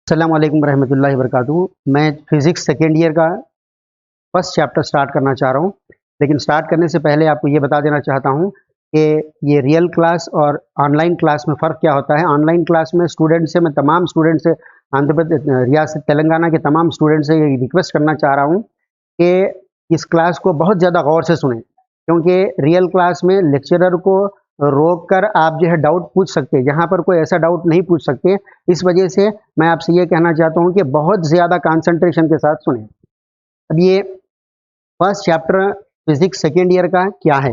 अस्सलाम वालेकुम रहमतुल्लाहि वबरकातुहू। मैं फिज़िक्स सेकेंड ईयर का फर्स्ट चैप्टर स्टार्ट करना चाह रहा हूँ, लेकिन स्टार्ट करने से पहले आपको ये बता देना चाहता हूँ कि ये रियल क्लास और ऑनलाइन क्लास में फ़र्क क्या होता है। ऑनलाइन क्लास में स्टूडेंट से मैं तमाम स्टूडेंट से आंध्र प्रदेश रियासत तेलंगाना के तमाम स्टूडेंट से ये रिक्वेस्ट करना चाह रहा हूँ कि इस क्लास को बहुत ज़्यादा गौर से सुनें, क्योंकि रियल क्लास में लेक्चरर को रोक कर आप जो है डाउट पूछ सकते हैं, यहाँ पर कोई ऐसा डाउट नहीं पूछ सकते। इस वजह से मैं आपसे ये कहना चाहता हूँ कि बहुत ज़्यादा कंसंट्रेशन के साथ सुनें। अब ये first chapter physics second year का क्या है।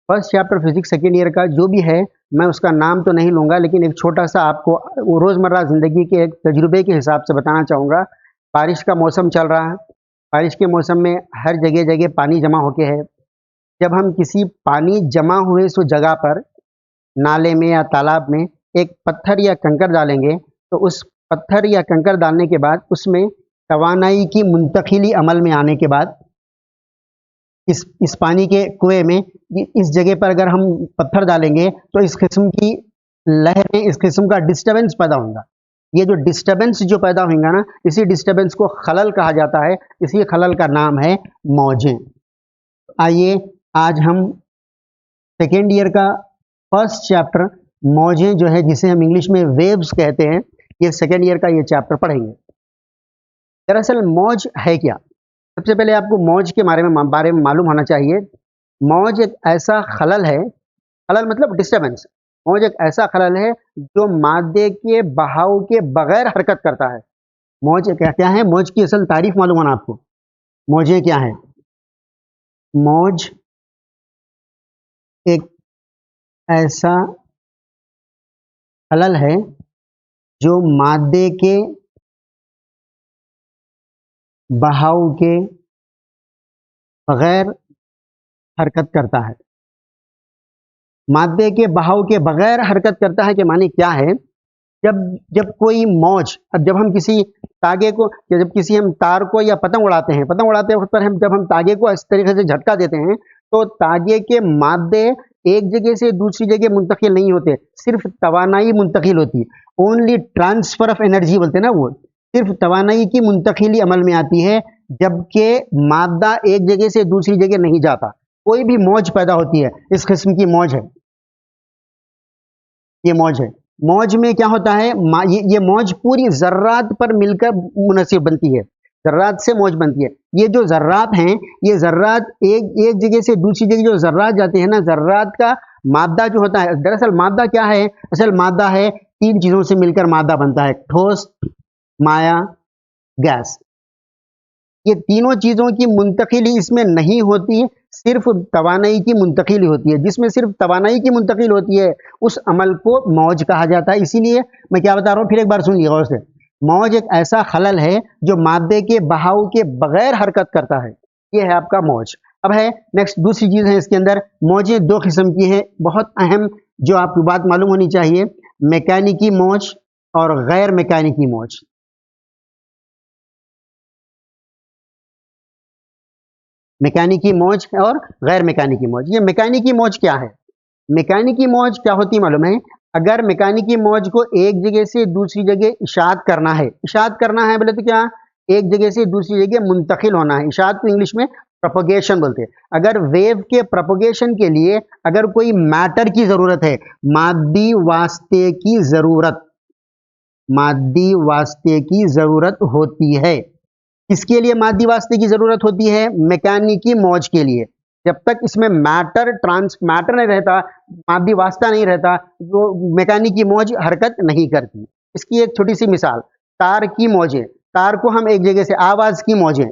First chapter physics second year का जो भी है, मैं उसका नाम तो नहीं लूँगा, लेकिन एक छोटा सा आपको रोज़मर्रा ज़िंदगी के एक तजुर्बे के हिसाब से बताना चाहूँगा। बारिश का मौसम चल रहा है, बारिश के मौसम में हर जगह जगह पानी जमा होके है। जब हम किसी पानी जमा हुए उस जगह पर नाले में या तालाब में एक पत्थर या कंकर डालेंगे, तो उस पत्थर या कंकर डालने के बाद उसमें तवानाई की मुंतकिली अमल में आने के बाद इस पानी के कुएं में इस जगह पर अगर हम पत्थर डालेंगे तो इस किस्म की लहरें, इस किस्म का डिस्टर्बेंस पैदा होगा। ये जो डिस्टर्बेंस जो पैदा होगा ना, इसी डिस्टर्बेंस को खलल कहा जाता है। इसी खलल का नाम है मौजें। आइए आज हम सेकेंड ईयर का फर्स्ट चैप्टर मौजें जो है, जिसे हम इंग्लिश में वेव्स कहते हैं, ये सेकेंड ईयर का ये चैप्टर पढ़ेंगे। दरअसल मौज है क्या? सबसे पहले आपको मौज के बारे में मालूम होना चाहिए। मौज एक ऐसा खलल है, खलल मतलब डिस्टर्बेंस। मौज एक ऐसा खलल है जो मादे के बहाव के बगैर हरकत करता है। मौज क्या क्या है? मौज की असल तारीफ मालूम होना आपको। मौजें क्या है? मौज एक ऐसा खलल है जो मादे के बहाव के बगैर हरकत करता है। मादे के बहाव के बगैर हरकत करता है के माने क्या है? जब जब कोई मौज, अब जब हम किसी तागे को या जब किसी हम तार को या पतंग उड़ाते हैं, पतंग उड़ाते वक्त पर हम जब हम तागे को इस तरीके से झटका देते हैं, तो तागे के मादे एक जगह से दूसरी जगह मुंतकिल नहीं होते, सिर्फ तवानाई मुंतकिल होती है। ओनली ट्रांसफर ऑफ एनर्जी बोलते हैं ना, वो सिर्फ तवानाई की मुंतकिली अमल में आती है, जबकि मादा एक जगह से दूसरी जगह नहीं जाता। कोई भी मौज पैदा होती है, इस किस्म की मौज है, ये मौज है। मौज में क्या होता है? ये मौज पूरी जर्रात पर मिलकर मुनसिब बनती है, जर्रात से मौज बनती है। ये जो जर्रात हैं, ये जर्रात एक जगह से दूसरी जगह जो जर्रात जाते हैं ना, जर्रात का मादा जो होता है, दरअसल मादा क्या है? असल मादा है, तीन चीजों से मिलकर मादा बनता है: ठोस, माया, गैस। ये तीनों चीजों की मुंतकिली इसमें नहीं होती, सिर्फ तवानाई की मुंतकिल होती है। जिसमें सिर्फ तवानाई की मुंतकिल होती है, उस अमल को मौज कहा जाता है। इसीलिए मैं क्या बता रहा हूँ, फिर एक बार सुनिए गौर से। मौज एक ऐसा खलल है जो मादे के बहाव के बगैर हरकत करता है। ये है आपका मौज। अब है नेक्स्ट दूसरी चीज है इसके अंदर। मौजें दो किस्म की है, बहुत अहम जो आपको बात मालूम होनी चाहिए: मैकेनिकी मौज और गैर मैकेनिकी मौज। मैकेनिकी मौज और गैर मैकेनिकी मौज। ये मैकेनिकी मौज क्या है? मैकेनिकी मौज क्या होती है मालूम है? अगर मैकेनिकी मौज को एक जगह से दूसरी जगह इशात करना है, इशात करना है बोले तो क्या? एक जगह से दूसरी जगह मुंतकिल होना है। इशात को इंग्लिश में प्रोपगेशन बोलते हैं। अगर वेव के प्रोपगेशन के लिए अगर कोई मैटर की जरूरत है, मादी वास्ते की जरूरत, मादी वास्ते की जरूरत होती है। किसके लिए मादी वास्ते की जरूरत होती है? मैकेनिकी मौज के लिए। जब तक इसमें मैटर नहीं रहता, मादी वास्ता नहीं रहता, तो मैकेनिकी मौज हरकत नहीं करती। इसकी एक छोटी सी मिसाल, तार की मौजें। तार को हम एक जगह से, आवाज की मौजें,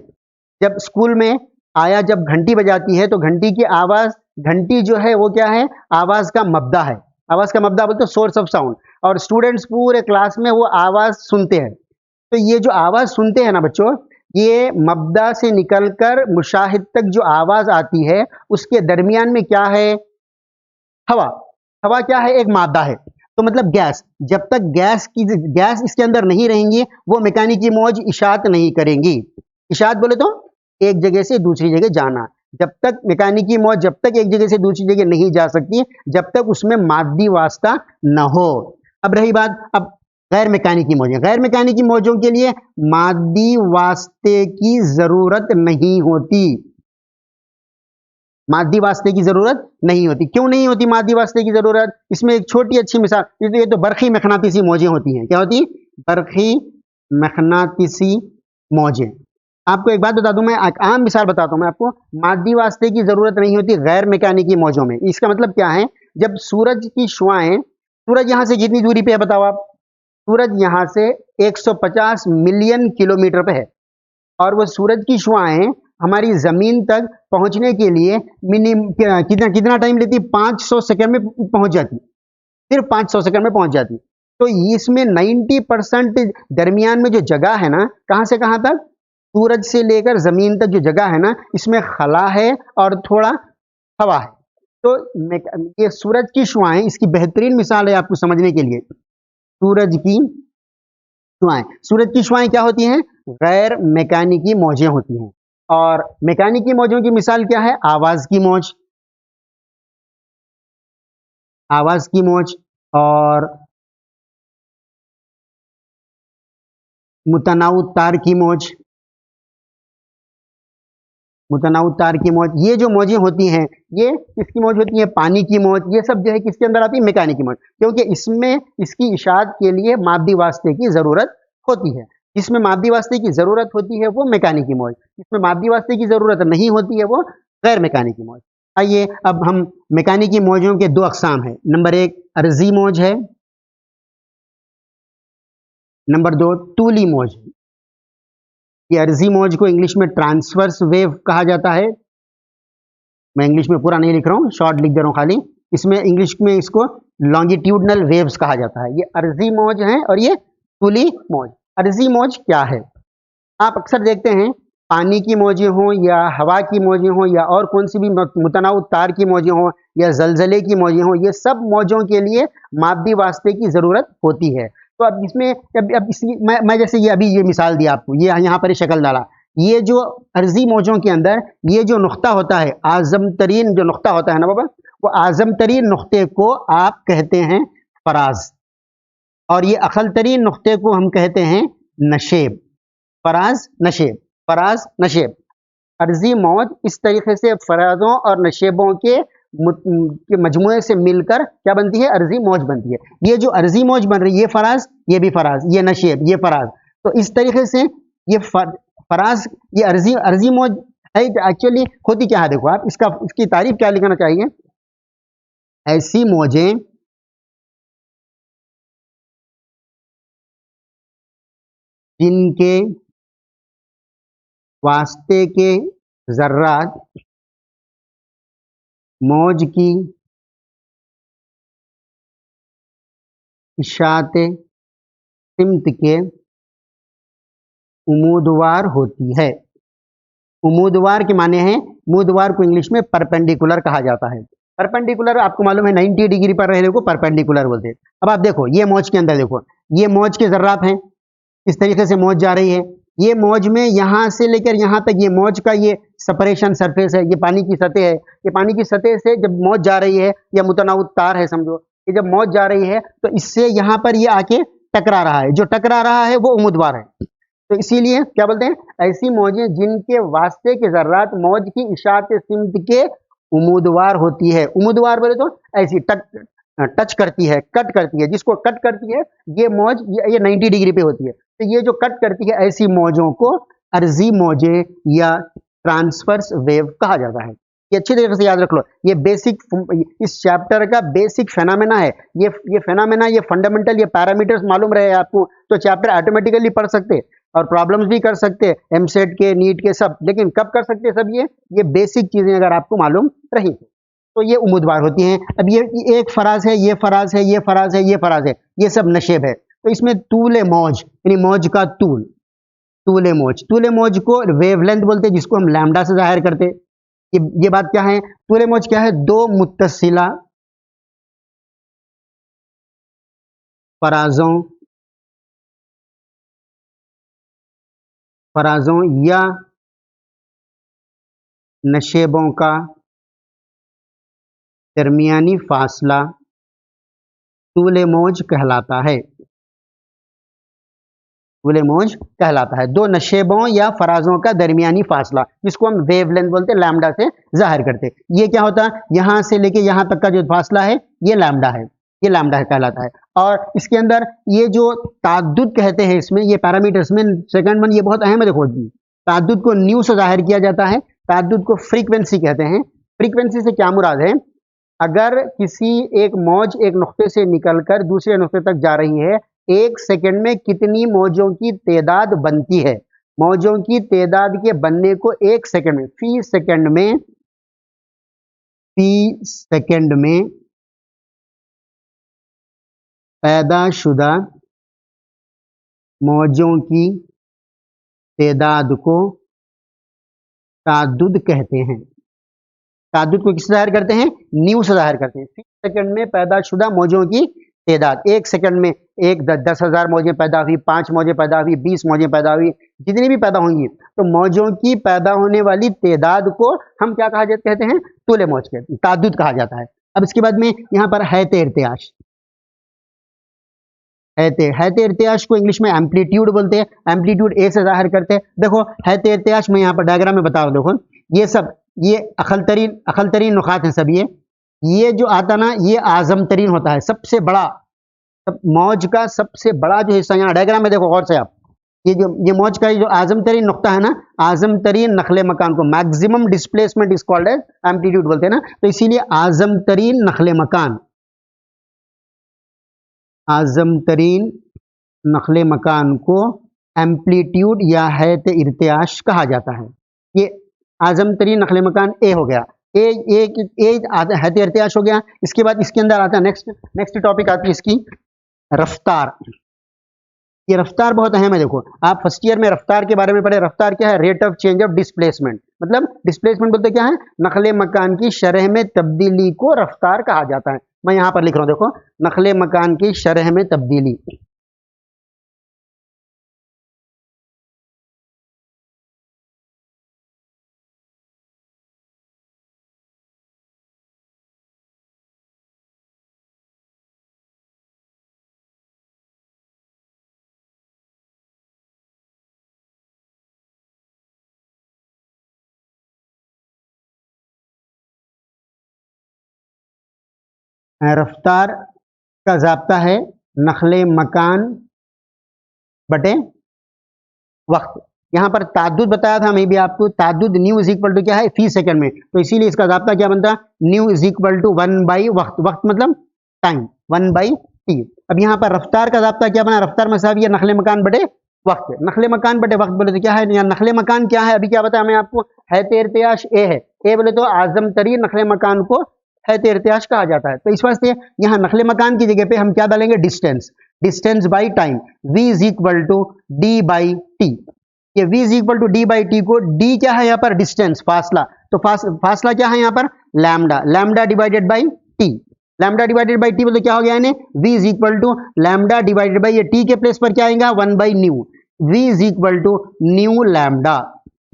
जब स्कूल में आया, जब घंटी बजाती है तो घंटी की आवाज, घंटी जो है वो क्या है? आवाज का मब्दा है। आवाज का मब्दा बोलते सोर्स ऑफ साउंड। और स्टूडेंट्स पूरे क्लास में वो आवाज सुनते हैं। तो ये जो आवाज सुनते हैं ना बच्चों, ये मब्दा से निकलकर मुशाहिद तक जो आवाज आती है, उसके दरमियान में क्या है? हवा। हवा क्या है? एक मादा है। तो मतलब गैस। जब तक गैस इसके अंदर नहीं रहेंगी, वो मैकेनिकी मौज इशात नहीं करेंगी। इशात बोले तो एक जगह से दूसरी जगह जाना। जब तक मैकेनिकी मौज, जब तक एक जगह से दूसरी जगह नहीं जा सकती, जब तक उसमें मादी वास्ता न हो। अब रही बात, अब गैर मैकेनिकी मौजें, गैर मैकेनिकी मौजों के लिए मादी वास्ते की जरूरत नहीं होती, मादी वास्ते की जरूरत नहीं होती। क्यों नहीं होती मादी वास्ते की जरूरत? इसमें एक छोटी अच्छी मिसाल, ये तो बरखी मखनातीसी मौजें होती हैं। क्या होती? बरखी मखनातीसी मौजें। आपको एक बात बता दूं, मैं एक आम मिसाल बताता हूं मैं आपको। मादी वास्ते की जरूरत नहीं होती गैर मैकेनिकी मौजों में। इसका मतलब क्या है? जब सूरज की शुआएं, सूरज यहां से कितनी दूरी पे है बताओ आप? सूरज यहां से 150 मिलियन किलोमीटर पे है, और वो सूरज की शुआएं हमारी जमीन तक पहुंचने के लिए कितना कितना टाइम लेती? 500 सेकंड में पहुंच जाती, सिर्फ 500 सेकंड में पहुंच जाती। तो इसमें 90% दरमियान में जो जगह है ना, कहां से कहां तक? सूरज से लेकर जमीन तक जो जगह है ना, इसमें खला है और थोड़ा हवा है। तो ये सूरज की शुआएं इसकी बेहतरीन मिसाल है आपको समझने के लिए। सूरज की शुआएं, सूरज की शुआएं क्या होती हैं? गैर मैकेनिकी मौजें होती हैं। और मैकेनिकी मौजों की मिसाल क्या है? आवाज की मौज, आवाज की मौज, और मुतनाउ तार की मौज, मुतनाउ तार की मौज। ये जो मौजें होती हैं, ये किसकी मौज होती है? पानी की मौज। ये सब जो है किसके अंदर आती है? मैकेनिकी मौज। क्योंकि इसमें इसकी इशाअत के लिए मादी वास्ते की जरूरत होती है। जिसमें मादी वास्ते की जरूरत होती है वो मैकेनिकी मौज, जिसमें मादी वास्ते की जरूरत नहीं होती है वो गैर मैकेनिकी मौज। आइए अब हम मैकेनिकी मौजों के दो अकसाम हैं। नंबर एक अर्जी मौज है, नंबर दो तूली मौज। ये अर्जी मौज को इंग्लिश में ट्रांसवर्स वेव कहा जाता है। मैं इंग्लिश में पूरा नहीं लिख रहा हूँ, शॉर्ट लिख दे रहा हूँ खाली। इसमें इंग्लिश में इसको लॉन्गिट्यूडनल वेव्स कहा जाता है। ये अर्जी मौज है और ये तूली मौज। अर्जी मौज क्या है? आप अक्सर देखते हैं पानी की मौजें हों या हवा की मौजें हों या और कौन सी भी मुतनाउ तार की मौजें हों या जलजले की मौजें हों, ये सब मौजों के लिए मादी वास्ते की ज़रूरत होती है। तो अब इसमें अब इसी मैं जैसे ये अभी ये मिसाल दिया आपको, ये यहाँ पर शक्ल डाला। ये जो अर्जी मौजों के अंदर ये जो नुक्ता होता है, आज़म तरीन जो नुक्ता होता है ना बाबा, वो आज़म तरीन नुक्ते को आप कहते हैं फराज, और ये अखल तरीन नुक्ते को हम कहते हैं नशेब। फराज नशेब, फराज नशेब। अर्जी मौज इस तरीके से फराजों और नशेबों के मजमुए से मिलकर क्या बनती है? अर्जी मौज बनती है। ये जो अर्जी मौज बन रही है, ये फराज, ये भी फराज, ये नशेब, ये फराज। तो इस तरीके से ये फराज, ये अर्जी अर्जी मौज है। एक्चुअली होती क्या है देखो आप, इसकी तारीफ क्या लिखना चाहिए? ऐसी मौजें जिनके वास्ते के जर्रात मौज की इशात सिमत के उम्मीदवार होती है। उम्मीदवार के माने हैं, उम्मीदवार को इंग्लिश में परपेंडिकुलर कहा जाता है। परपेंडिकुलर आपको मालूम है 90 डिग्री पर रहने को परपेंडिकुलर बोलते हैं। अब आप देखो ये मौज के अंदर देखो, ये मौज के जर्रात हैं, इस तरीके से मौज जा रही है। ये मौज में यहां से लेकर यहां तक ये मौज का ये सेपरेशन सरफेस है, ये पानी की सतह है। ये पानी की सतह से जब मौज जा रही है या मुतनाउ तार है समझो, ये जब मौज जा रही है तो इससे यहां पर ये आके टकरा रहा है। जो टकरा रहा है वो उम्मीदवार है। तो इसीलिए क्या बोलते हैं? ऐसी मौजें जिनके वास्ते के जर्रात मौज की इशात सिमत के उम्मीदवार होती है। उम्मीदवार बोले तो ऐसी टच करती है, कट करती है, जिसको कट करती है ये मौज, ये 90 डिग्री पे होती है। तो ये जो कट करती है ऐसी मौजों को अर्जी मौजें या ट्रांसवर्स वेव कहा जाता है। ये अच्छी तरीके से याद रख लो। ये बेसिक, इस चैप्टर का बेसिक फेनामेना है। ये फेनामेना, ये फंडामेंटल, ये पैरामीटर्स मालूम रहे आपको तो चैप्टर ऑटोमेटिकली पढ़ सकते और प्रॉब्लम्स भी कर सकते, एमसेट के, नीट के, सब। लेकिन कब कर सकते सब ये बेसिक चीजें अगर आपको मालूम रही तो ये उम्मीदवार होती हैं। अब ये एक फराज है, ये फराज है, ये फराज है, ये फराज है, ये सब नशेब है। तो इसमें तूले मौज यानी मौज का तूल, तूले मौज, तूले मौज को वेवलेंथ बोलते हैं, जिसको हम लैम्डा से जाहिर करते। ये बात क्या है? तूले मौज क्या है? दो मुत्तसिला फराजों फराजों या नशेबों का दरमियानी फासला तूले मौज कहलाता है। तूले मौज कहलाता है। दो नशेबों या फराजों का दरमियानी फासला, जिसको हम वेवलेंथ बोलते हैं, लैम्डा से जाहिर करते हैं। ये क्या होता है, यहाँ से लेके यहाँ तक का जो फासला है ये लैम्डा है, ये लैम्डा है कहलाता है। और इसके अंदर ये जो ताद्दुद कहते हैं, इसमें ये पैरामीटर्स में सेकंड वन ये बहुत अहम है। देखो ताद्दुद को न्यू से जाहिर किया जाता है, ताद्दुद को फ्रीक्वेंसी कहते हैं। फ्रीक्वेंसी से क्या मुराद है, अगर किसी एक मौज एक नुक्ते से निकलकर दूसरे नुक्ते तक जा रही है, एक सेकंड में कितनी मौजों की तादाद बनती है, मौजों की तादाद के बनने को एक सेकंड में, फी सेकंड में पैदाशुदा मौजों की तादाद को ताद्दुद कहते हैं। ताद्दुद को किससे जाहिर करते हैं, न्यू से जाहिर करते हैं। फी सेकंड में पैदाशुदा मौजों की तादाद, एक सेकंड में एक 10,000 मौजें पैदा हुई, 5 मौजें पैदा हुई, 20 मौजें पैदा हुई, जितनी भी पैदा होंगी, तो मौजों की पैदा होने वाली तादाद को हम क्या कहा जाता कहते हैं, तूले मौज कहते हैं, ताद्दुद कहा जाता है। अब इसके बाद में यहाँ पर हैते इर्तियाश, हैते इर्तियाश को इंग्लिश में एम्पलीट्यूड बोलते हैं, एम्पलीट्यूड ए से जाहिर करते हैं। देखो हैते इर्तियाश मैं यहाँ पर डायग्राम में बता रहा हूँ। देखो ये सब ये अखल तरीन नुकात हैं सब। ये जो आता ना ये आजम तरीन होता है, सबसे बड़ा, मौज का सबसे बड़ा जो हिस्सा यहाँ डायग्राम में देखो गौर से आप, ये मौज का जो आजम तरीन नुक्ता है ना, आजम तरीन नखले मकान को maximum displacement is called as amplitude बोलते हैं ना, तो इसीलिए आजम तरीन नखले मकान, आजम तरीन नखले मकान को एम्पलीट्यूड या हैत इर्तियाश कहा जाता है। ये आजम तरीन नखले मकान ए हो गया, ए हैत इर्तियाश हो गया। इसके बाद इसके अंदर आता है नेक्स्ट टॉपिक आती है इसकी रफ्तार। ये रफ्तार बहुत अहम है। देखो आप फर्स्ट ईयर में रफ्तार के बारे में पढ़े, रफ्तार क्या है, rate of change of displacement, मतलब डिस्प्लेसमेंट बोलते क्या है, नखले मकान की शरह में तब्दीली को रफ्तार कहा जाता है। मैं यहां पर लिख रहा हूं, देखो नखले मकान की शरह में तब्दीली, रफ्तार का ज़ाब्ता है नखले मकान बटे वक्त। यहां पर ताद्दुद बताया था मैं भी आपको, ताद्दुद न्यू इज इक्वल टू क्या है, फी सेकंड में, तो इसीलिए इसका ज़ाब्ता क्या बनता है, nu is equal to 1 by वक्त, वक्त मतलब टाइम, 1 बाई टी। अब यहाँ पर रफ्तार का ज़ाब्ता क्या बना, रफ्तार मसावी है नखले मकान बटे वक्त, नखले मकान बटे वक्त बोले तो क्या है, यहाँ नखले मकान क्या है, अभी क्या बताया मैं आपको, हैत इर्तियाश ए है, ए बोले तो आजम तरीन नखले मकान को हैत इर्तियाश कहा जाता है। तो इस वास्ते यहाँ नखले मकान की जगह पे हम क्या डालेंगे, distance, distance by time, v is equal to D by T. ये v is equal to D by T को, d क्या है यहाँ पर, डिस्टेंस, फासला, तो फासला क्या है यहाँ पर, lambda, lambda divided by T, lambda divided by T बोले क्या हो गया यानी v is equal to lambda divided by, ये t के प्लेस पर क्या आएगा, 1 by nu, v is equal to nu lambda.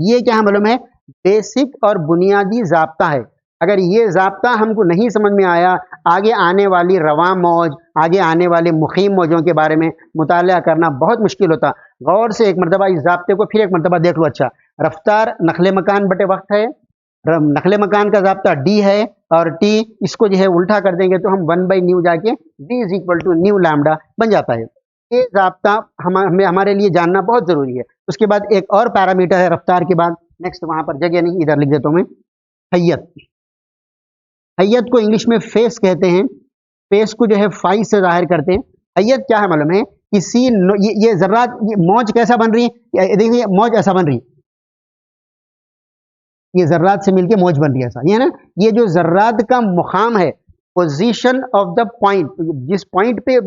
ये क्या मालूम है, बेसिक और बुनियादी ज़ाब्ता है। अगर ये ज़ाब्ता हमको नहीं समझ में आया, आगे आने वाली रवां मौज, आगे आने वाले मुखीम मौजों के बारे में मुताला करना बहुत मुश्किल होता। गौर से एक मरतबा इस ज़ाब्ते को फिर एक मरतबा देख लो। अच्छा, रफ्तार नखले मकान बटे वक्त है, नखले मकान का ज़ाब्ता डी है और टी, इसको जो है उल्टा कर देंगे तो हम 1 बाई न्यू जाके v is equal to nu lambda बन जाता है। ये ज़ाब्ता हमारे लिए जानना बहुत ज़रूरी है। उसके बाद एक और पैरामीटर है रफ्तार के बाद, नेक्स्ट वहाँ पर जगह नहीं, इधर लिख देता हूँ मैं, हैयत। हैयत को इंग्लिश में फेस कहते हैं, फेस को जो है फाई से जाहिर करते हैं। हैयत क्या है मालूम है, किसी ये जर्रात, ये मौज कैसा बन रही है, देखिए मौज ऐसा बन रही है, ये जर्रात से मिलके मौज बन रही है ऐसा, ये ना, ये जो जर्रात का मुकाम है, पोजीशन ऑफ द पॉइंट, जिस पॉइंट पे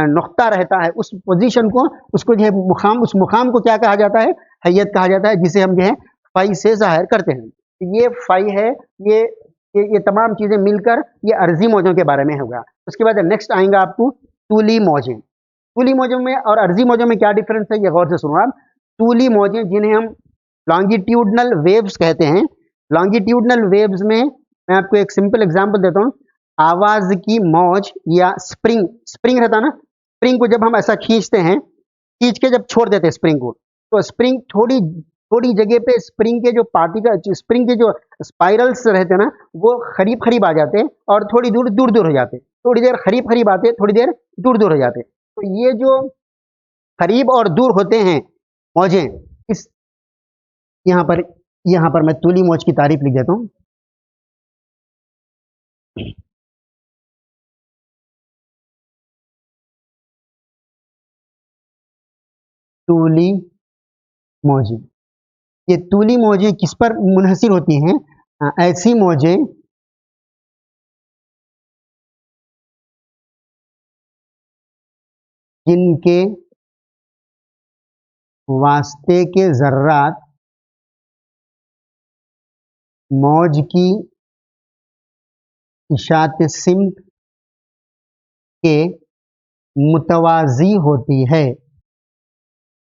नुक्ता रहता है उस पोजीशन को, उसको जो है मुकाम, उस मुकाम को क्या कहा जाता है, हैयत कहा जाता है, जिसे हम जो है फाई से जाहिर करते हैं। ये फाई है, ये तमाम चीजें मिलकर ये अर्जी मौजों के बारे में होगा। उसके बाद नेक्स्ट आएंगे आपको तूली मौजें। तूली मौजों में और अर्जी मौजों में क्या डिफरेंस है, ये गौर से सुनो आप। तूली मौजें जिन्हें हम लॉन्गिट्यूडनल वेव्स कहते हैं, लॉन्गिट्यूडनल वेव्स में मैं आपको एक सिंपल एग्जांपल देता हूँ। आवाज की मौज या स्प्रिंग रहता है ना, स्प्रिंग को जब हम ऐसा खींचते हैं खींच के जब छोड़ देते हैं स्प्रिंग को, तो स्प्रिंग थोड़ी थोड़ी जगह पे स्प्रिंग के जो पार्टिकल, स्प्रिंग के जो स्पाइरल्स रहते हैं ना, वो करीब करीब आ जाते हैं और थोड़ी दूर दूर दूर हो जाते हैं। थोड़ी देर करीब करीब आते हैं, थोड़ी देर दूर दूर हो जाते हैं। तो ये जो करीब और दूर होते हैं मौजें, इस यहाँ पर मैं तूली मौज की तारीफ लिख देता हूँ। तूली मौजें, ये तूली मौजें किस पर मुनहसिर होती हैं? ऐसी मौजें जिनके वास्ते के ज़र्रात मौज की इशात सिम्त के मुतवाजी होती है।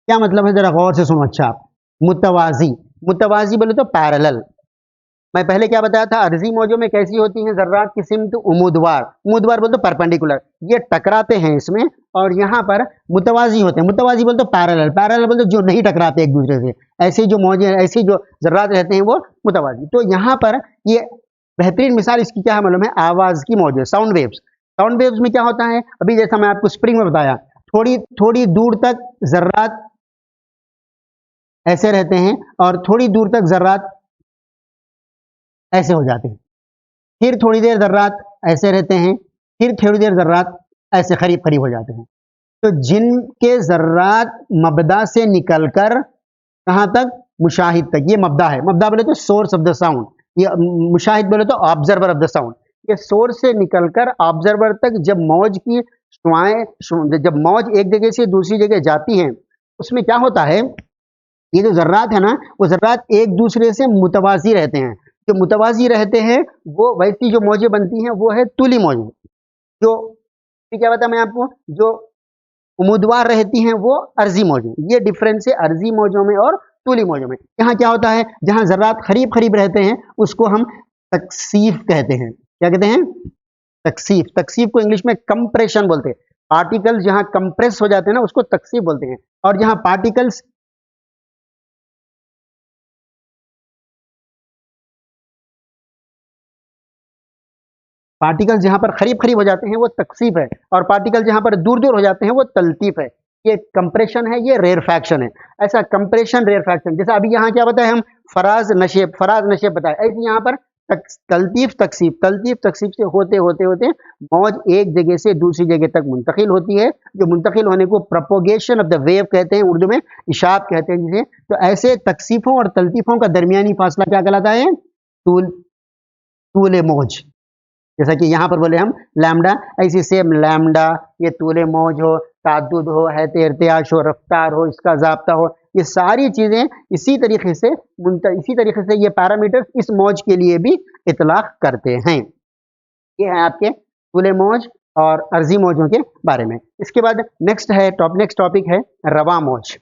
क्या मतलब है, जरा गौर से सुनो। अच्छा, मुतवाजी, मुतवाजी बोले तो पैरेलल। मैं पहले क्या बताया था, अर्जी मौजों में कैसी होती हैं जर्रात की सिम्त? उम्मीदवार, उम्मीदवार बोलते तो परपेंडिकुलर, ये टकराते हैं इसमें, और यहाँ पर मुतवाजी होते हैं। मुतवाजी बोलते तो पैरेलल, पैरेलल बोलते जो नहीं टकराते एक दूसरे से, ऐसे जो मौजें, ऐसे जो जर्रात रहते हैं वो मुतवाजी। तो यहाँ पर ये बेहतरीन मिसाल इसकी क्या है मालूम है? आवाज की मौजें, साउंड वेव्स। साउंड वेव्स में क्या होता है, अभी जैसा मैं आपको स्प्रिंग में बताया, थोड़ी थोड़ी दूर तक जर्रात ऐसे रहते हैं और थोड़ी दूर तक जर्रात ऐसे हो जाते हैं, फिर थोड़ी देर जर्रात ऐसे रहते हैं, फिर थोड़ी देर जर्रात ऐसे करीब करीब हो जाते हैं। तो जिनके जर्रात मबदा से निकलकर कहाँ तक? मुशाहिद तक। ये मबदा है, मबदा बोले तो सोर्स ऑफ द साउंड, ये मुशाहिद बोले तो ऑब्जर्वर ऑफ द साउंड। ये सोर्स से निकलकर ऑब्जर्वर तक जब मौज की शुआएं, जब मौज एक जगह से दूसरी जगह जाती हैं, उसमें क्या होता है, ये जो जर्रात है ना, वो जर्रात एक दूसरे से मुतवाजी रहते हैं। जो मुतवाजी रहते हैं वो वैसी जो मौजें बनती हैं वो है तुली मौजें। जो क्या बताया मैं आपको, जो उम्मीदवार रहती हैं वो अर्जी मौजें। ये डिफरेंस है अर्जी मौजों में और तुली मौजों में। यहाँ क्या होता है, जहाँ जर्रात करीब करीब रहते हैं उसको हम तकसीफ कहते हैं। क्या कहते हैं? तकसीफ। तकसीफ को इंग्लिश में कंप्रेशन बोलते हैं। पार्टिकल्स जहाँ कंप्रेस हो जाते हैं ना, उसको तकसीफ बोलते हैं। और जहाँ पार्टिकल्स पार्टिकल जहां पर करीब करीब हो जाते हैं वो तकसीफ है, और पार्टिकल जहां पर दूर दूर हो जाते हैं वो तलतीफ है। ये कंप्रेशन है, ये रेयरफैक्शन है। ऐसा कंप्रेशन रेयरफैक्शन, जैसा अभी यहाँ क्या बताया हम, फराज नशेब बताया, ऐसे यहाँ पर तलतीफ तकसीफ, तलतीफ तकसीफ से होते होते होते मौज एक जगह से दूसरी जगह तक मुंतकिल होती है। जो मुंतकिल होने को प्रोपोगेशन ऑफ द वेव कहते हैं, उर्दू में इशाब कहते हैं जिसे। तो ऐसे तकसीफों और तलतीफों का दरमियानी फासला क्या कहलाता है? तूल, तूल मौज। जैसा कि यहाँ पर बोले हम लैम्डा, ऐसी सेम लैम्डा, ये तूले मौज हो, ताद्दुद हो, है इर्तियाश हो, रफ्तार हो, इसका ज़ाब्ता हो, ये सारी चीज़ें इसी तरीके से ये पैरामीटर्स इस मौज के लिए भी इतलाक करते हैं। ये है आपके तूले मौज और अर्जी मौजों के बारे में। इसके बाद नेक्स्ट टॉपिक है रवा मौज।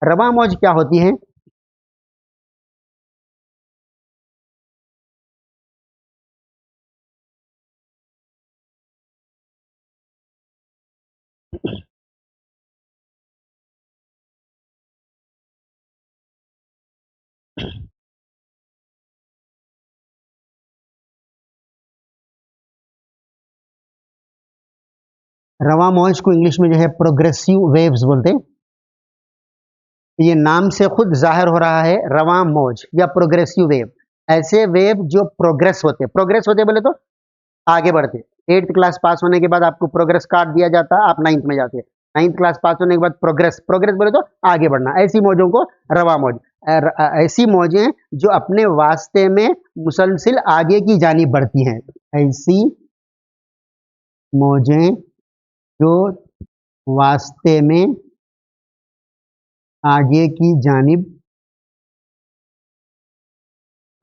रवा मौज क्या होती है? रवा मौज को इंग्लिश में जो है प्रोग्रेसिव वेव्स बोलते हैं। ये नाम से खुद जाहिर हो रहा है, रवा मौज या प्रोग्रेसिव वेव। ऐसे वेव जो प्रोग्रेस होते बोले तो आगे बढ़ते। 8th क्लास पास होने के बाद आपको प्रोग्रेस कार्ड दिया जाता है, आप 9th में जाते हैं। 9th क्लास पास होने के बाद प्रोग्रेस बोले तो आगे बढ़ना। ऐसी मौजों को रवा मौज। ऐसी मौजें जो अपने वास्ते में मुसलसिल आगे की जानिब बढ़ती हैं। ऐसी मौजें जो वास्ते में आगे की जानिब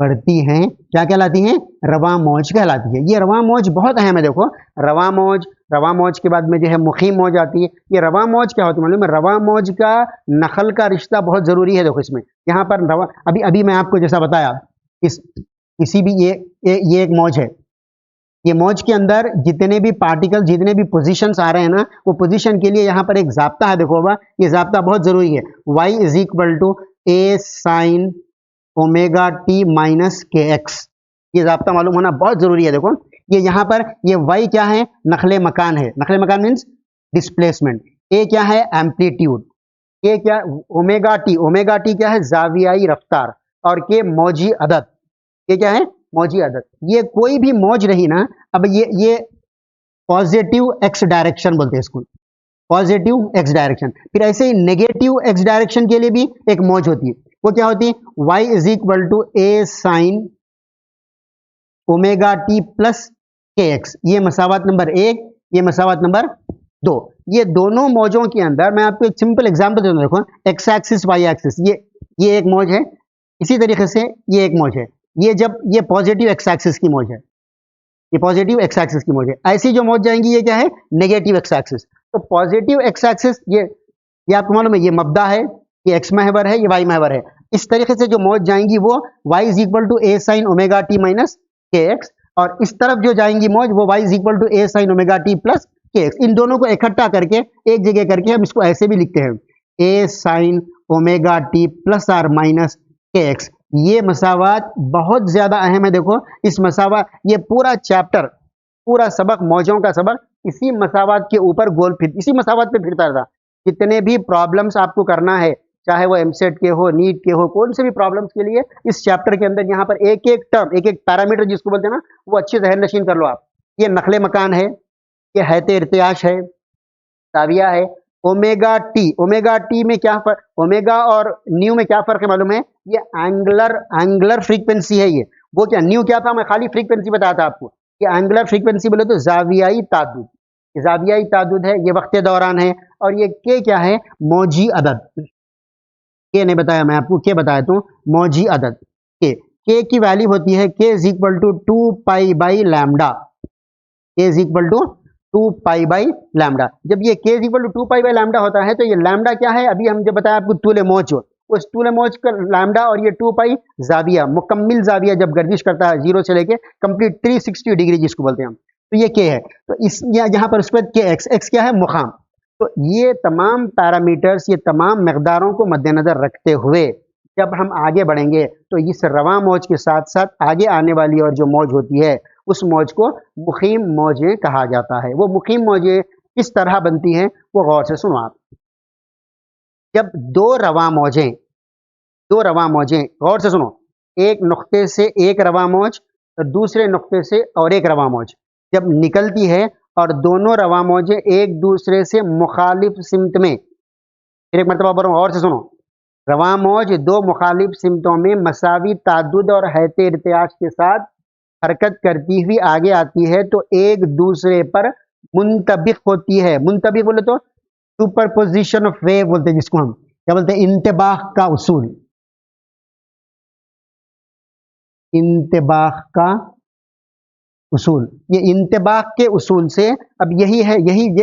बढ़ती हैं, क्या कहलाती हैं? रवा मौज कहलाती है। ये रवा मौज बहुत अहम है। देखो, रवा मौज के बाद में जो है मुखीम मौज आती है। ये रवा मौज क्या होती है मालूम है? रवा मौज का नकल का रिश्ता बहुत जरूरी है। देखो इसमें, यहाँ पर रवा, अभी मैं आपको जैसा बताया, किसी भी ये एक मौज है, ये मौज के अंदर जितने भी पार्टिकल, जितने भी पोजीशंस आ रहे हैं ना, वो पोजीशन के लिए यहाँ पर एक जाब्ता है। देखो बाबा, ये जाब्ता बहुत जरूरी है। y is equal to a sine omega T minus K X, ये जाब्ता मालूम होना बहुत जरूरी है। देखो ये यहाँ पर ये y क्या है, नखले मकान है। नखले मकान मीन्स डिस्प्लेसमेंट। a क्या है, एम्पलीट्यूड। a क्या, ओमेगा टी क्या है, जावियाई रफ्तार। और के मौजी अदद, ये क्या है, मौजी अदद। ये कोई भी मौज रही ना, अब ये पॉजिटिव एक्स डायरेक्शन बोलते हैं इसको, पॉजिटिव एक्स डायरेक्शन। फिर ऐसे ही नेगेटिव एक्स डायरेक्शन के लिए भी एक मौज होती है। वो क्या होती है, y is equal to a sine omega T plus K X. ये मसावत नंबर 1, ये मसावत नंबर 2। ये दोनों मौजों के अंदर मैं आपको एक सिंपल एग्जांपल देता हूं। देखो एक्स एक्सिस वाई एक्सिस, ये एक मौज है। इसी तरीके से ये एक मौज है। ये जब ये पॉजिटिव एक्स एक्सिस की मौज है, ये पॉजिटिव एक्स एक्सिस की मौज है। ऐसी जो मौज जाएंगी ये क्या है, नेगेटिव एक्स एक्सिस। तो पॉजिटिव एक्स एक्सिस ये आपको मालूम है, ये मब्दा है, ये एक्स महवर है, ये वाई महवर है। इस तरीके से जो मौज जाएंगी वो y is equal to a sine omega T minus K X, और इस तरफ जो जाएंगी मौज वो y is equal to a sine omega T plus K X. इन दोनों को इकट्ठा करके एक जगह करके हम इसको ऐसे भी लिखते हैं, a sine omega T plus or minus K X. ये मसावात बहुत ज्यादा अहम है। देखो इस मसावा, ये पूरा चैप्टर, पूरा सबक, मौजों का सबक इसी मसावात के ऊपर इसी मसावात पे फिरता रहता। जितने भी प्रॉब्लम्स आपको करना है, चाहे वो एमसेट के हो, नीट के हो, कौन से भी प्रॉब्लम्स के लिए इस चैप्टर के अंदर यहाँ पर एक एक टर्म, एक एक पैरामीटर जिसको बोलते हैं ना, वो अच्छे जहन नशीन कर लो आप। ये नखले मकान है, ये हैते इर्तियाश है, ताविया है। ओमेगा टी में क्या फर्क, ओमेगा और न्यू में क्या फर्क है मालूम है, ये एंगुलर फ्रीक्वेंसी है। ये वो क्या, न्यू क्या था, मैं खाली फ्रीक्वेंसी बताया था आपको। ये एंगुलर फ्रीक्वेंसी बोले तो जावियाई तादुद, जावियाई तादुद है, ये वक्त दौरान है। और ये के क्या है, मौजी अदद। के नहीं बताया मैं आपको, के बताया तो मौजी अदद। के की वैल्यू होती है k is equal to 2 pi by lambda, k is equal to 2 pi by lambda. जब ये k is equal to 2 pi by lambda होता है तो ये लैम्डा क्या है, अभी हम जब बताया आपको तूले मौज, उस तूले मौज का लैम्डा, और ये 2 पाई जाविया, मुकम्मिल जाविया जब गर्दिश करता है 0 से लेके कंप्लीट 360 डिग्री जिसको बोलते हैं हम, तो ये के है। तो इस यहाँ पर उसके बाद के एक्स क्या है, मुकाम। तो ये तमाम पैरामीटर्स, ये तमाम मकदारों को मद्देनजर रखते हुए जब हम आगे बढ़ेंगे तो इस रवा मौज के साथ साथ आगे आने वाली और जो मौज होती है उस मौज को मुखीम मौजें कहा जाता है। वो मुखीम मौजें किस तरह बनती हैं वो गौर से सुनो आप। जब दो रवा मौजें गौर से सुनो, एक नुक्ते से एक रवा मौज और दूसरे नुक्ते से और एक रवा मौज जब निकलती है और दोनों रवा मौजें एक दूसरे से मुखालिफ सिमत में, फिर एक मरतबा बोल रहा हूं और से सुनो, रवा मौज दो मुखालिफ सिमतों में मसावी तादुद और हैते इर्तियाश के साथ हरकत करती हुई आगे आती है तो एक दूसरे पर मुंतबिक होती है। मुंतबिक बोले तो सुपरपोजिशन ऑफ वेव बोलते हैं, जिसको हम क्या बोलते हैं, इंतबाह का उसूल, इंतबाह का उसूल। ये इंतबाह के उसूल से अब यही है,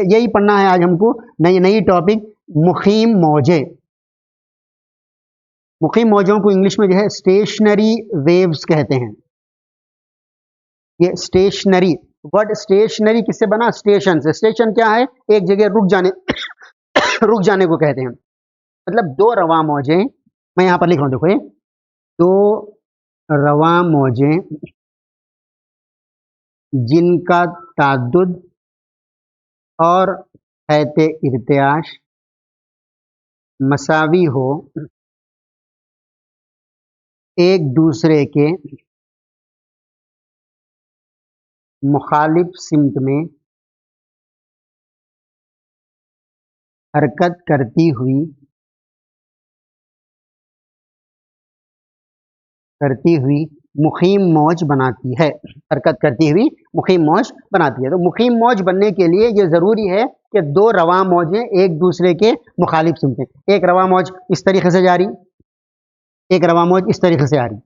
यही पढ़ना है आज हमको, नई टॉपिक मुखीम मौजें। मुखीम मौजों को इंग्लिश में जो है स्टेशनरी वेव्स कहते हैं। ये स्टेशनरी, वर्ड स्टेशनरी किससे बना, स्टेशन से। स्टेशन क्या है, एक जगह रुक जाने रुक जाने को कहते हैं। मतलब दो रवा मौजें, मैं यहां पर लिख रहा हूं, देखो ये दो रवा मौजें जिनका ताद्दुद और हैते इर्तियाश मसावी हो, एक दूसरे के मुखालिफ सिमत में हरकत करती हुई मुखीम मौज बनाती है। हरकत करती हुई मुखीम मौज बनाती है। तो मुखीम मौज बनने के लिए ये ज़रूरी है कि दो रवा मौजें एक दूसरे के मुखालिफ सिमतें, एक रवा मौज इस तरीके से जा रही, एक रवा मौज इस तरीके से आ रही,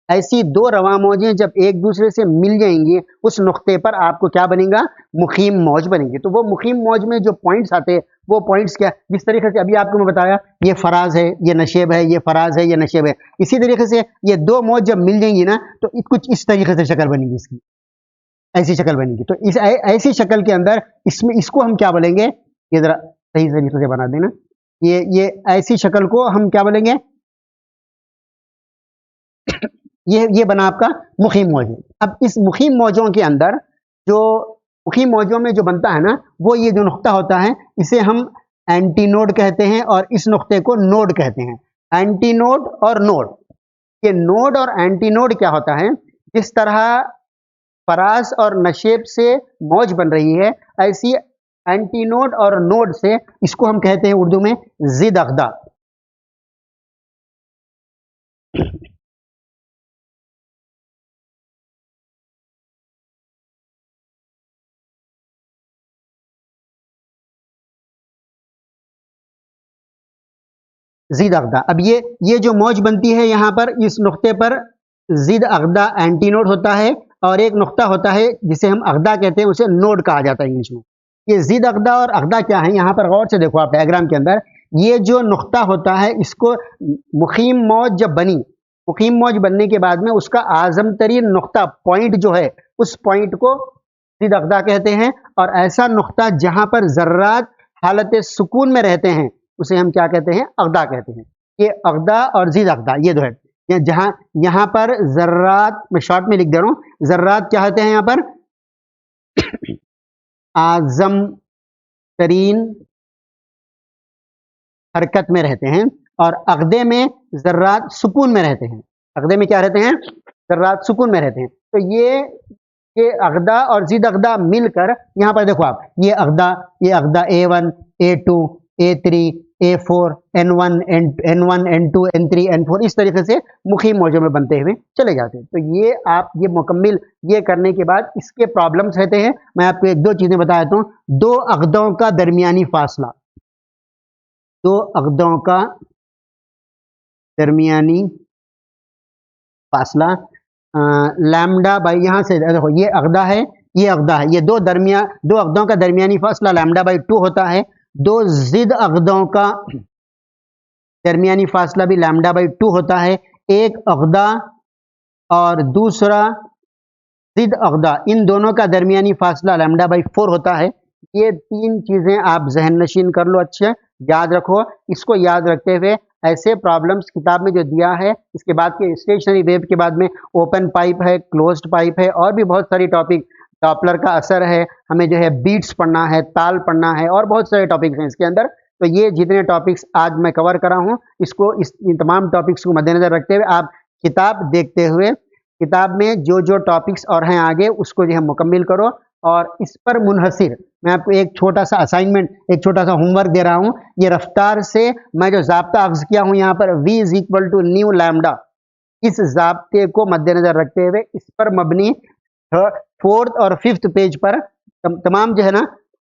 ऐसी दो रवा मौजें जब एक दूसरे से मिल जाएंगी उस नुक्ते पर आपको क्या बनेगा, मुखीम मौज बनेगी। तो वो मुखीम मौज में जो पॉइंट्स आते हैं वो पॉइंट्स क्या, जिस तरीके से अभी आपको मैं बताया, ये फराज है, ये नशेब है, ये फराज है, ये नशेब है, इसी तरीके से ये दो मौज जब मिल जाएंगी ना तो कुछ इस तरीके से शक्ल बनेगी इसकी। ऐसी शक्ल बनेगी। तो इस ऐसी शक्ल के अंदर इसमें इसको हम क्या बोलेंगे, ये जरा सही तरीके से बना देना। ये ऐसी शक्ल को हम क्या बोलेंगे, ये बना आपका मुखीम मौजू। अब इस मुखीम मौजों के अंदर जो मुखीम मौजों में जो बनता है ना, वो ये जो नुक्ता होता है इसे हम एंटी नोड कहते हैं और इस नुक्ते को नोड कहते हैं। एंटी नोड और नोड, ये नोड और एंटी नोड क्या होता है, जिस तरह फरास और नशेब से मौज बन रही है, ऐसी एंटी नोड और नोड से इसको हम कहते हैं उर्दू में जिद अगदा। जिद अगदा। अब ये जो मौज बनती है यहाँ पर इस नुक्ते पर जिद अगदा एंटी नोड होता है, और एक नुक्ता होता है जिसे हम अगदा कहते हैं, उसे नोड कहा जाता है इंग्लिश में। ये जिद अगदा और अगदा क्या है, यहाँ पर गौर से देखो आप डायग्राम के अंदर, ये जो नुक्ता होता है इसको मुखीम मौज जब बनी, मुखीम मौज बनने के बाद में उसका आजम तरीन नुक्ता पॉइंट जो है, उस पॉइंट को जिद अगदा कहते हैं। और ऐसा नुक्ता जहां पर जर्रात हालत सुकून में रहते हैं उसे हम क्या कहते हैं, अगदा कहते हैं। ये अगदा और जिद अगदा ये दो है। जहां यहाँ पर जर्रात, मैं शॉर्ट में लिख दे रहा हूं, जर्रात क्या होते हैं यहाँ पर, आजम तरीन हरकत में रहते हैं, और अगदे में जर्रात सुकून में रहते हैं। अगदे में क्या रहते हैं, जर्रात सुकून में रहते हैं। तो ये अगदा और जिद अगदा मिलकर यहाँ पर देखो आप, ये अगदा A1 A2 A3 A4 N1 N1 N2 N3 N4 इस तरीके से मुखीम मौजों में बनते हुए चले जाते हैं। तो ये आप ये मुकम्मिल ये करने के बाद इसके प्रॉब्लम्स रहते हैं। मैं आपको एक दो चीजें बता देता हूँ। दो अगदों का दरमियानी फासला, दो अगदों का दरमियानी फासला लैम्डा बाई, यहाँ से देखो ये अगदा है, ये अगदा है, ये दो अगदों का दरमियानी फासला लैम्डा बाई 2 होता है। दो जिद अगदों का दरमियानी फासला भी लैम्डा बाई 2 होता है। एक अगदा और दूसरा जिद अगदा, इन दोनों का दरमियानी फासला लैम्डा बाई 4 होता है। ये तीन चीजें आप जहन नशीन कर लो, अच्छे याद रखो। इसको याद रखते हुए ऐसे प्रॉब्लम्स किताब में जो दिया है, इसके बाद के स्टेशनरी वेव के बाद में ओपन पाइप है, क्लोज्ड पाइप है, और भी बहुत सारी टॉपिक, डॉपलर का असर है, हमें जो है बीट्स पढ़ना है, ताल पढ़ना है, और बहुत सारे टॉपिक्स हैं इसके अंदर। तो ये जितने टॉपिक्स आज मैं कवर करा हूँ, इसको इन तमाम टॉपिक्स को मद्देनजर रखते हुए आप किताब देखते हुए किताब में जो जो टॉपिक्स और हैं आगे उसको जो है मुकम्मिल करो। और इस पर मुनहसिर मैं आपको एक छोटा सा असाइनमेंट, एक छोटा सा होमवर्क दे रहा हूँ। ये रफ्तार से मैं जो जाब्ता अख्ज़ किया हूँ यहाँ पर v is equal to nu lambda, इस जाब्ते को मद्देनजर रखते हुए इस पर मबनी 4th और 5th पेज पर तमाम जो है ना,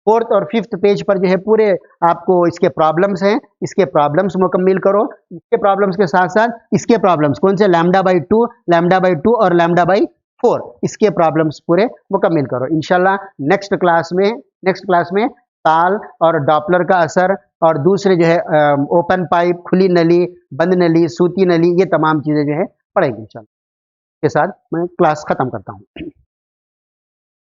4th और 5th पेज पर जो है पूरे आपको इसके प्रॉब्लम्स हैं, इसके प्रॉब्लम्स मुकम्मिल करो। इसके प्रॉब्लम्स के साथ साथ इसके प्रॉब्लम्स कौन से, लैम्डा बाई 2 और लैम्डा बाई 4, इसके प्रॉब्लम्स पूरे मुकम्मिल करो। इंशाल्लाह नेक्स्ट क्लास में ताल और डॉपलर का असर और दूसरे जो है ओपन पाइप, खुली नली, बंद नली, सूती नली, ये तमाम चीजें जो है पढ़ेंगे। इंशाल्लाह के साथ मैं क्लास खत्म करता हूँ।